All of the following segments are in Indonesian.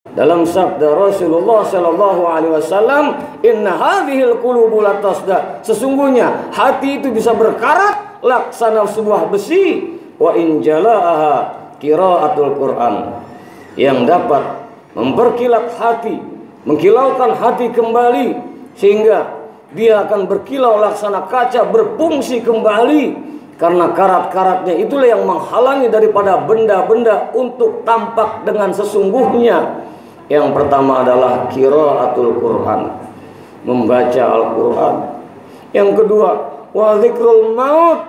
Dalam sabda Rasulullah sallallahu alaihi wasallam, "Inna hadhil qulubu latasda." Sesungguhnya hati itu bisa berkarat laksana sebuah besi. Wa in jalaaha qiraatul Quran. Yang dapat memperkilat hati, mengkilaukan hati kembali sehingga dia akan berkilau laksana kaca, berfungsi kembali. Karena karat-karatnya itulah yang menghalangi daripada benda-benda untuk tampak dengan sesungguhnya. Yang pertama adalah qiraatul Quran, membaca Al-Quran. Yang kedua, wa dzikrul maut,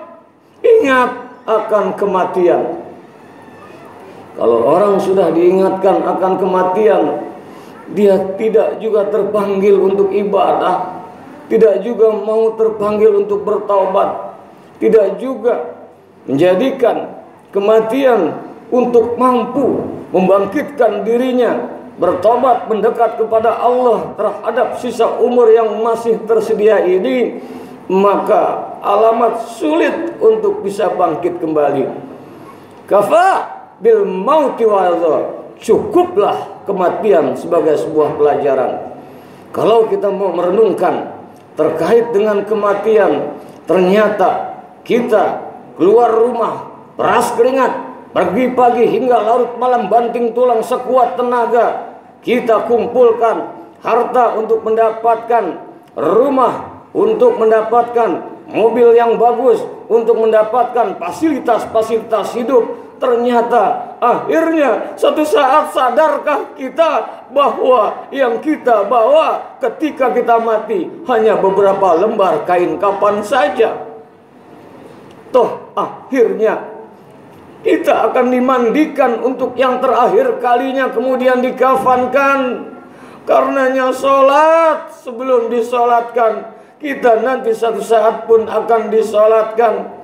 ingat akan kematian. Kalau orang sudah diingatkan akan kematian, dia tidak juga terpanggil untuk ibadah, tidak juga mau terpanggil untuk bertaubat, tidak juga menjadikan kematian untuk mampu membangkitkan dirinya, bertobat, mendekat kepada Allah terhadap sisa umur yang masih tersedia ini, maka alamat sulit untuk bisa bangkit kembali. Kafa bil mauti wa'adha, cukuplah kematian sebagai sebuah pelajaran. Kalau kita mau merenungkan terkait dengan kematian, ternyata kita keluar rumah, peras keringat, pergi pagi hingga larut malam banting tulang sekuat tenaga. Kita kumpulkan harta untuk mendapatkan rumah, untuk mendapatkan mobil yang bagus, untuk mendapatkan fasilitas-fasilitas hidup. Ternyata akhirnya suatu saat sadarkah kita bahwa yang kita bawa ketika kita mati hanya beberapa lembar kain kafan saja. Toh akhirnya kita akan dimandikan untuk yang terakhir kalinya, kemudian dikafankan. Karenanya sholat sebelum disolatkan, kita nanti satu saat pun akan disolatkan.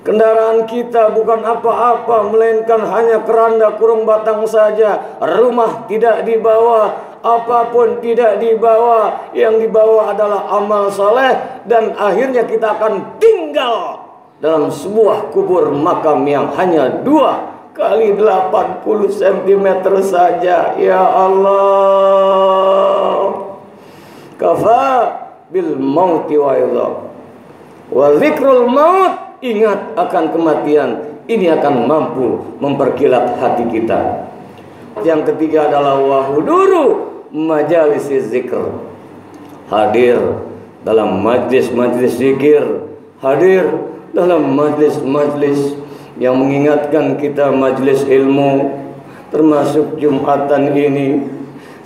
Kendaraan kita bukan apa-apa, melainkan hanya keranda kurung batang saja. Rumah tidak dibawa, apapun tidak dibawa. Yang dibawa adalah amal soleh. Dan akhirnya kita akan tinggal dalam sebuah kubur makam yang hanya 2 kali 80 cm saja. Ya Allah, kafa bil mauti wa'idha wa dzikrul maut, ingat akan kematian. Ini akan mampu memperkilat hati kita. Yang ketiga adalah wahuduru majalisi zikr, hadir dalam majlis-majlis zikir, hadir dalam majlis-majlis yang mengingatkan kita, majlis ilmu, termasuk Jumatan ini.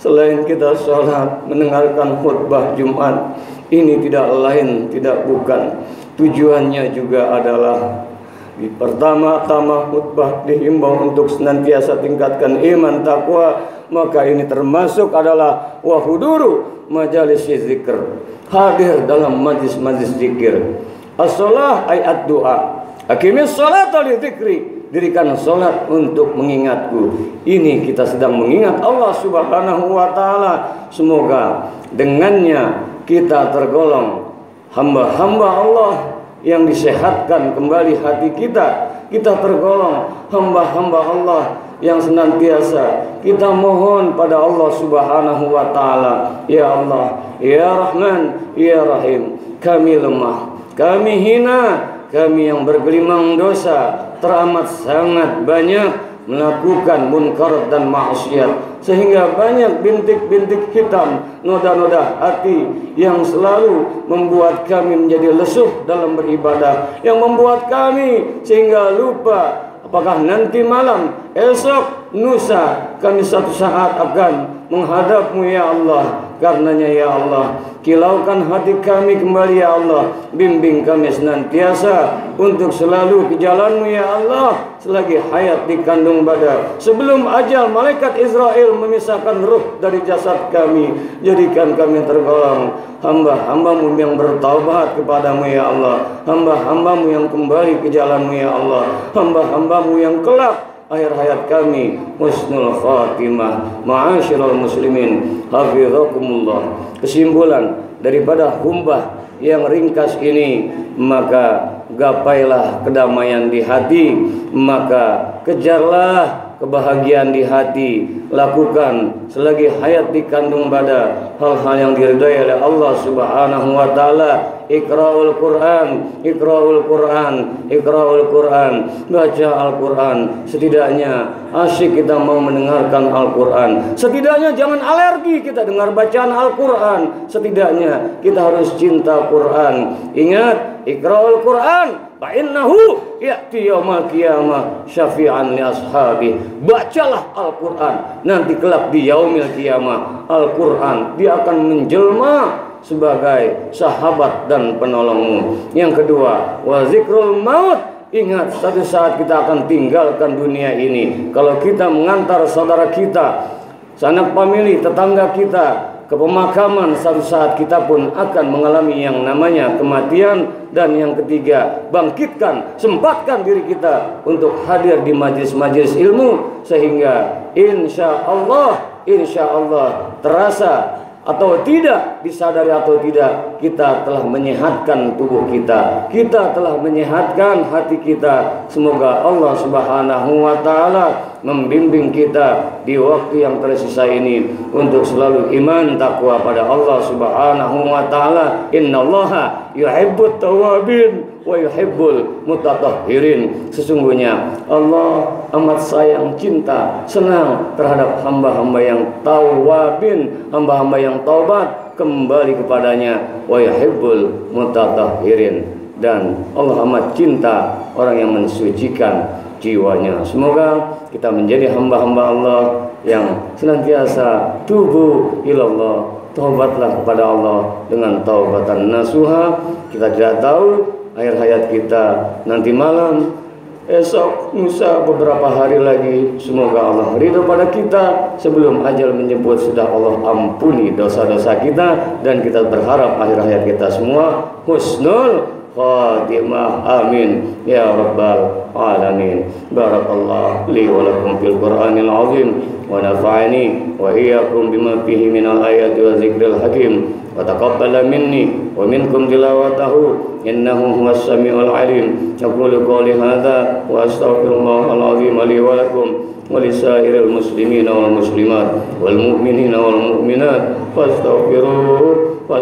Selain kita sholat, mendengarkan khutbah Jumat, ini tidak lain, tidak bukan, tujuannya juga adalah di pertama-tama khutbah dihimbau untuk senantiasa tingkatkan iman takwa. Maka ini termasuk adalah wahuduru majalis zikir, hadir dalam majlis-majlis zikir. As-salah ayat doa, aqimis sholata li dzikri, dirikan salat untuk mengingatku. Ini kita sedang mengingat Allah Subhanahu wa taala. Semoga dengannya kita tergolong hamba-hamba Allah yang disehatkan kembali hati kita. Kita tergolong hamba-hamba Allah yang senantiasa kita mohon pada Allah Subhanahu wa taala. Ya Allah, ya Rahman, ya Rahim, kami lemah, kami hina, kami yang bergelimang dosa, teramat sangat banyak melakukan munkar dan maksiat, sehingga banyak bintik-bintik hitam, noda-noda hati yang selalu membuat kami menjadi lesuh dalam beribadah, yang membuat kami sehingga lupa apakah nanti malam, esok, lusa kami satu saat akan menghadap-Mu ya Allah. Karenanya ya Allah, kilaukan hati kami kembali ya Allah. Bimbing kami senantiasa untuk selalu ke jalan-Mu ya Allah, selagi hayat dikandung badan. Sebelum ajal malaikat Israel memisahkan ruh dari jasad kami, jadikan kami tergolong hamba-hamba-Mu yang bertaubat kepadamu ya Allah, hamba-hamba-Mu yang kembali ke jalan-Mu ya Allah, hamba-hamba-Mu yang kelak akhir hayat kami husnul khatimah. Ma'asyiral muslimin, hafizakumullah. Kesimpulan daripada khumbah yang ringkas ini, maka gapailah kedamaian di hati, maka kejarlah kebahagiaan di hati. Lakukan selagi hayat dikandung pada hal-hal yang diridai oleh Allah Subhanahu wa taala. Iqra'ul Qur'an, Iqra'ul Qur'an, Iqra'ul Qur'an. Baca Al-Qur'an. Setidaknya asyik kita mau mendengarkan Al-Qur'an. Setidaknya jangan alergi kita dengar bacaan Al-Qur'an. Setidaknya kita harus cinta Qur'an. Ingat, Iqra'ul Qur'an fa innahu ya'ti yaumal qiyamah syafi'an li ashabi. Bacalah Al-Qur'an, nanti kelak di yaumil qiyamah Al-Qur'an dia akan menjelma sebagai sahabat dan penolongmu. Yang kedua, wa zikrul maut. Ingat, satu saat kita akan tinggalkan dunia ini. Kalau kita mengantar saudara kita, sanak famili, tetangga kita ke pemakaman, satu saat kita pun akan mengalami yang namanya kematian. Dan yang ketiga, bangkitkan, sempatkan diri kita untuk hadir di majlis-majlis ilmu, sehingga insya Allah terasa atau tidak, disadari atau tidak, kita telah menyehatkan tubuh kita, kita telah menyehatkan hati kita. Semoga Allah Subhanahu wa taala membimbing kita di waktu yang tersisa ini untuk selalu iman takwa pada Allah Subhanahu wa taala. Innallaha yuhibbut tawwabin wa yuhibbul mutatahhirin. Sesungguhnya Allah amat sayang, cinta, senang terhadap hamba-hamba yang tawwabin, hamba-hamba yang taubat kembali kepadanya, wa yuhibbul mutatahhirin, dan Allah amat cinta orang yang mensucikan jiwanya. Semoga kita menjadi hamba-hamba Allah yang senantiasa tubu ilallah, taubatlah kepada Allah dengan taubatan nasuha. Kita tidak tahu akhir hayat kita nanti malam, esok, lusa, beberapa hari lagi. Semoga Allah ridho pada kita. Sebelum ajal menjemput sudah Allah ampuni dosa-dosa kita, dan kita berharap akhir hayat kita semua husnul khatimah. Amin ya rabbal alamin. Barakallahu li wa lakum fil Qur'anil azim wa nafa'ani wa iyyakum bima fihi minal ayati wa zikril hakim wa taqabbala minni wa minkum tilawatahu innahu huwas samiul alim. Aqulu qawli hadza wa astaghfirullahal azim li wa lakum wa lisairil muslimina wal muslimat wal mu'minina wal mu'minat fastaghfiruhu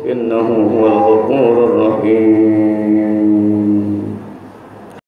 innahu huwal ghafurur rahim.